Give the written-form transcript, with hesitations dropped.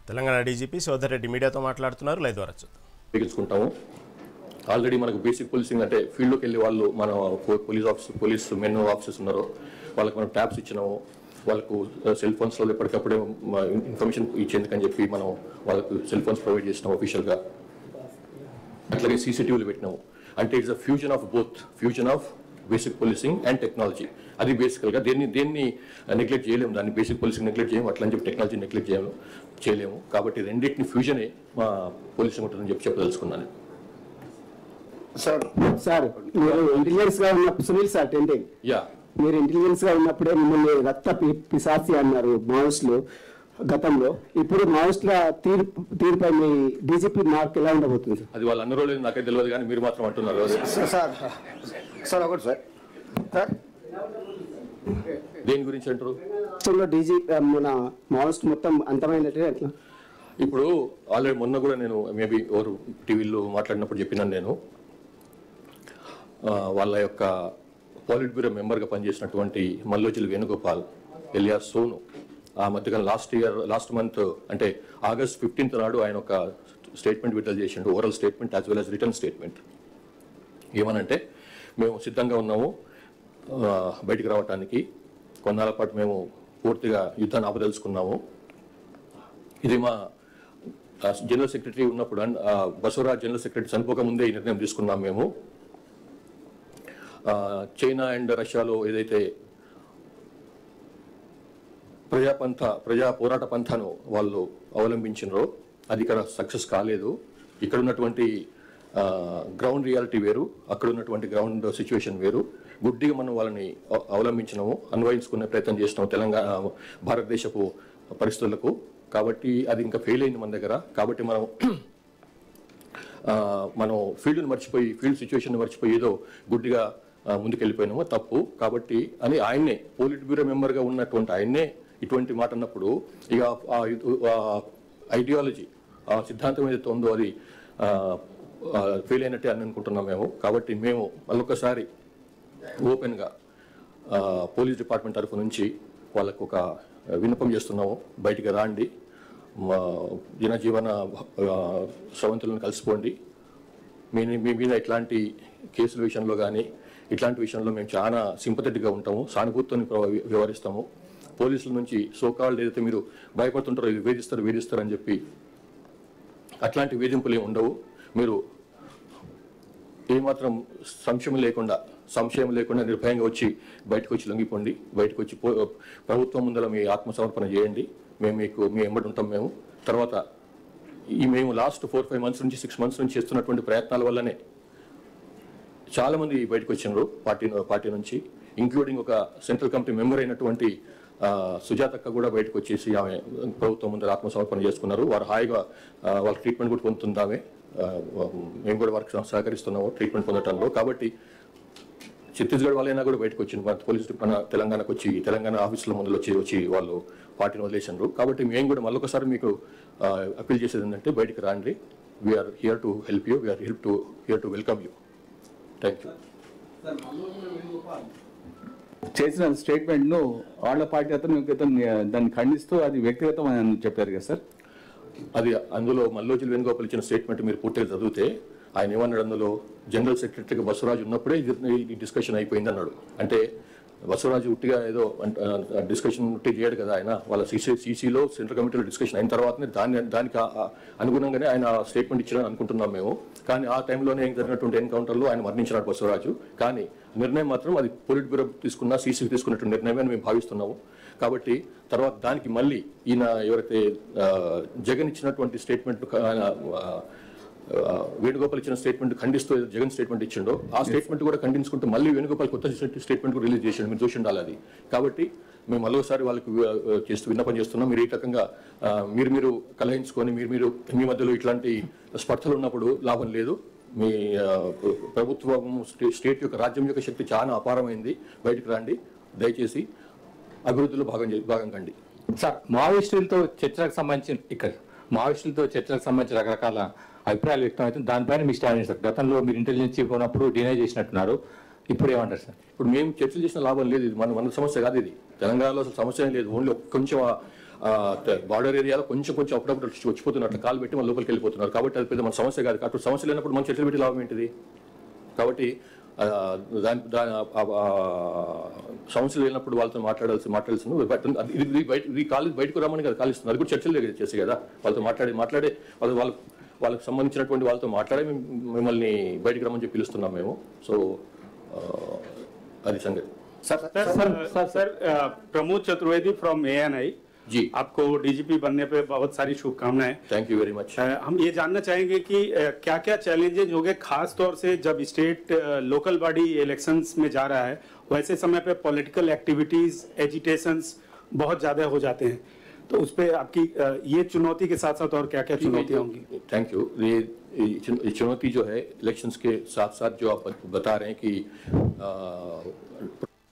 Telangana DGP సోదర్ Reddy మీడియాతో మాట్లాడుతున్నారు. Live ద్వారా చూద్దాం. ఆల్రెడీ మనకు బేసిక్ పోలీసింగ్ అంటే ఫీల్డ్లోకి వెళ్ళి వాళ్ళు మన పోలీస్ మెన్ ఆఫీసర్స్ ఉన్నారో వాళ్ళకి మనం ట్యాబ్స్ ఇచ్చినాము, వాళ్ళకు సెల్ ఫోన్స్లో ఎప్పటికప్పుడే ఇన్ఫర్మేషన్ ఇచ్చేందుకని చెప్పి మనం వాళ్ళకు సెల్ ఫోన్స్ ప్రొవైడ్ చేసినాం అఫీషియల్గా. అట్లాగే సీసీటీవీలు పెట్టినాము. అంటే it's a fusion of both, fusion of basic policing and technology. అది బేసికల్గా దేన్ని నెగ్లెక్ట్ చేయలేము, దాన్ని బేసిక్ పోలీసింగ్ నెగ్లెక్ట్ చేయము, అట్లా అని చెప్పి టెక్నాలజీ నెగ్లెక్ట్ చేయలేము. కాబట్టి రెండింటిని ఫ్యూజనే మా పోలీసింగ్ ఉంటుందని చెప్పదలుచుకున్నాను. సార్ మీరు ఇంటెలిజెన్స్ గా ఉన్నప్పుడు సునీల్ సార్ టెంటింగ్ మీరు ఇంటెలిజెన్స్ గా ఉన్నప్పుడే మిమ్మల్ని రక్త పిశాచి అన్నారు మావోయిస్టులు గతంలో. ఇప్పుడు మావోయిస్టుల తీరుపై మీ డీజీపీ మార్క్ ఎలా ఉండబోతుంది? అది వాళ్ళు అన్ని రోజులు నాకే తెలియదు, కానీ మీరు మాత్రం అంటున్నారు. సార్ ఒకటి సార్ దేని గురించి అంటారు? డీజీ మన మావోయిస్ట్ మొత్తం అంతమైనట్టే ఎట్లా? ఇప్పుడు ఆల్రెడీ మొన్న కూడా నేను మేబీ ఎవరు టీవీలో మాట్లాడినప్పుడు చెప్పినాను, నేను వాళ్ళ యొక్క పాలిట్ బ్యూరో మెంబర్గా పనిచేసినటువంటి మల్లోజిల్ వేణుగోపాల్ ఎలియాస్ సోను ఆ మధ్యకాలం లాస్ట్ మంత్ అంటే August 15th నాడు ఆయన ఒక స్టేట్మెంట్ విడుదల చేసిండు, oral statement as well has written statement. ఏమనంటే మేము సిద్ధంగా ఉన్నాము బయటికి రావడానికి, కొన్నాళ్ళ పాటు మేము పూర్తిగా యుద్ధాన్ని ఆపదలుచుకున్నాము. ఇది మా జనరల్ సెక్రటరీ ఉన్నప్పుడు బసవరాజ్ జనరల్ సెక్రటరీ చనిపోకముందే ఈ నిర్ణయం తీసుకున్నాం మేము. చైనా అండ్ రష్యాలో ఏదైతే ప్రజా పోరాట పంథాను వాళ్ళు అవలంబించినారో అది ఇక్కడ సక్సెస్ కాలేదు. ఇక్కడ ఉన్నటువంటి గ్రౌండ్ రియాలిటీ వేరు, అక్కడ ఉన్నటువంటి గ్రౌండ్ సిచ్యువేషన్ వేరు. గుడ్డిగా మనం వాళ్ళని అవలంబించినాము, అన్వయించుకునే ప్రయత్నం చేసినాము తెలంగాణ భారతదేశపు పరిస్థితులకు. కాబట్టి అది ఇంకా ఫెయిల్ అయింది మన దగ్గర. కాబట్టి మనం ఫీల్డ్ని మర్చిపోయి, ఫీల్డ్ సిచ్యువేషన్ మర్చిపోయి ఏదో గుడ్డిగా ముందుకెళ్ళిపోయినామో తప్పు. కాబట్టి అని ఆయన్నే పోలిట్ బ్యూరో మెంబర్గా ఉన్నటువంటి ఆయన్నే ఇటువంటి మాట అన్నప్పుడు ఇక ఐడియాలజీ, ఆ సిద్ధాంతం ఏదైతే ఉందో అది ఫెయిల్ అయినట్టే అని అనుకుంటున్నాం మేము. కాబట్టి మేము మళ్ళొకసారి ఓపెన్గా పోలీస్ డిపార్ట్మెంట్ తరఫు నుంచి వాళ్ళకు ఒక విన్నపం చేస్తున్నాము, బయటికి రాండి, జనజీవన స్రవంతులను కలిసిపోండి. మీ మీద ఇట్లాంటి కేసుల విషయంలో కానీ ఇట్లాంటి విషయంలో మేము చాలా సింపథెటిక్గా ఉంటాము, సానుభూతితో వ్యవహరిస్తాము. పోలీసుల నుంచి సోకాల్డ్ ఏదైతే మీరు భయపడుతుంటారో ఇది వేధిస్తారు అని చెప్పి అట్లాంటి వేధింపులు ఏమి ఉండవు. మీరు ఏమాత్రం సంశయం లేకుండా నిర్భయంగా బయటకు వచ్చి లొంగిపోండి. బయటకు వచ్చి ప్రభుత్వం ముందర మీ ఆత్మసమర్పణ చేయండి. మీ ఎంబడి ఉంటాం మేము. తర్వాత మేము లాస్ట్ 4-5 months నుంచి 6 months నుంచి చేస్తున్నటువంటి ప్రయత్నాల వల్లనే చాలామంది బయటకు వచ్చినారు పార్టీ నుంచి, ఇంక్లూడింగ్ ఒక సెంట్రల్ కమిటీ మెంబర్ అయినటువంటి సుజాతక్క కూడా బయటకు వచ్చేసి ఆమె ప్రభుత్వం ముందర ఆత్మసమర్పణ చేసుకున్నారు. వారు హాయిగా వాళ్ళకి ట్రీట్మెంట్ కూడా పొందుతుంది ఆమె. మేము కూడా వారికి సహకరిస్తున్నాము ట్రీట్మెంట్ పొందడంలో. కాబట్టి ఛత్తీస్గఢ్ వాళ్ళైనా కూడా బయటకు వచ్చింది, పోలీసు తెలంగాణకు వచ్చి తెలంగాణ ఆఫీసుల ముందు వచ్చి వాళ్ళు పార్టీని వదిలేసినారు. కాబట్టి మేము కూడా మళ్ళొకసారి మీకు అప్పీల్ చేసేది ఏంటంటే బయటకు రండి. We are here to help you, we are here to welcome you. Thank you. చేసిన స్టేట్మెంట్ను వాళ్ళ పార్టీ అతను దాన్ని ఖండిస్తూ అది వ్యక్తిగతం అని చెప్పారు కదా సార్. అది అందులో మల్లోజిల్ వేణుగోపాల్ ఇచ్చిన స్టేట్మెంట్ మీరు పూర్తిగా చదివితే ఆయన ఏమన్నాడు, అందులో జనరల్ సెక్రటరీగా బసవరాజు ఉన్నప్పుడే ఈ డిస్కషన్ అయిపోయింది అన్నాడు. అంటే బసవరాజు ఉట్టిగా ఏదో డిస్కషన్ ఉట్టి చేయడు కదా ఆయన. వాళ్ళ సీసీలో సెంట్రల్ కమిటీలో డిస్కషన్ అయిన తర్వాతనే దానికి అనుగుణంగానే ఆయన స్టేట్మెంట్ ఇచ్చారని అనుకుంటున్నాం మేము. కానీ ఆ టైంలోనే జరిగినటువంటి ఎన్కౌంటర్లో ఆయన మరణించినాడు బసవరాజు. కానీ నిర్ణయం మాత్రం అది పొలిట్ బ్యూరో సీసీకి తీసుకున్నటువంటి నిర్ణయమే అని మేము భావిస్తున్నాము. కాబట్టి తర్వాత దానికి మళ్ళీ ఈయన ఎవరైతే జగన్ ఇచ్చినటువంటి స్టేట్మెంట్, వేణుగోపాల్ ఇచ్చిన స్టేట్మెంట్ ఖండిస్తూ జగన్ స్టేట్మెంట్ ఇచ్చిండో ఆ స్టేట్మెంట్ కూడా ఖండించుకుంటూ మళ్ళీ వేణుగోపాల్ కొత్త స్టేట్మెంట్ కూడా రిలీజ్ చేసిండు, మీరు చూసి ఉండాలి అది. కాబట్టి మేము మరోసారి వాళ్ళకి విన్నపం చేస్తున్నాం, మీరు ఈ రకంగా మీరు కలహించుకొని మీ మధ్యలో ఇట్లాంటి స్పర్ధలు ఉన్నప్పుడు లాభం లేదు. మీ ప్రభుత్వం స్టేట్ యొక్క రాజ్యం యొక్క శక్తి చాలా అపారమైంది, బయటకు రండి, దయచేసి అభివృద్ధిలో భాగం కండి. సార్, మావోయిస్టులతో చర్చలకు సంబంధించిన రకరకాల అభిప్రాయాలు వ్యక్తం అవుతుంది, దానిపైన మీ స్టాండ్ సార్. గతంలో మీరు ఇంటెలిజెన్స్ చీఫ్ ఉన్నప్పుడు డినై చేసినట్టున్నారు, ఇప్పుడు ఏమంటారు సార్? ఇప్పుడు మేము చర్చలు చేసిన లాభం లేదు, ఇది మన సమస్య కాదు. ఇది తెలంగాణలో అసలు సమస్య లేదు. ఓన్లీ కొంచెం బార్డర్ ఏరియాలో కొంచెం కొంచెం అప్పుడప్పుడు వచ్చిపోతున్నారు, అట్లా కాలు పెట్టి మన లోపలికి వెళ్ళిపోతున్నారు. కాబట్టి అది పెద్ద మన సమస్య కాదు. కాబట్టి సమస్య లేనప్పుడు మనం చర్చలు పెట్టి లాభం ఏంటిది? కాబట్టి సమస్యలు లేనప్పుడు వాళ్ళతో మాట్లాడాల్సింది ఇది కాలేజ్ బయటకు రమ్మని కదా కాలిస్తుంది, అది కూడా చర్చలు చేసి కదా వాళ్ళతో మాట్లాడే వాళ్ళకి సంబంధించినటువంటి వాళ్ళతో మాట్లాడే మిమ్మల్ని బయటకు రమ్మని చెప్పి పిలుస్తున్నాం మేము. సో అది సంగతి. Sir Pramod Chaturvedi from ANI जी, आपको डीजीपी बनने पे बहुत सारी शुभकामनाएं। Thank you very much. हम ये जानना चाहेंगे कि क्या क्या चैलेंजेस हो गए, खास तौर से जब स्टेट लोकल बॉडी इलेक्शंस में जा रहा है, वैसे समय पे पॉलिटिकल एक्टिविटीज एजिटेशंस बहुत ज्यादा हो जाते हैं, तो उस पे आपकी ये चुनौती के साथ साथ और क्या क्या चुनौतियां होंगी? Thank you. ये चुनौती जो है इलेक्शंस के साथ साथ जो आप बता रहे हैं कि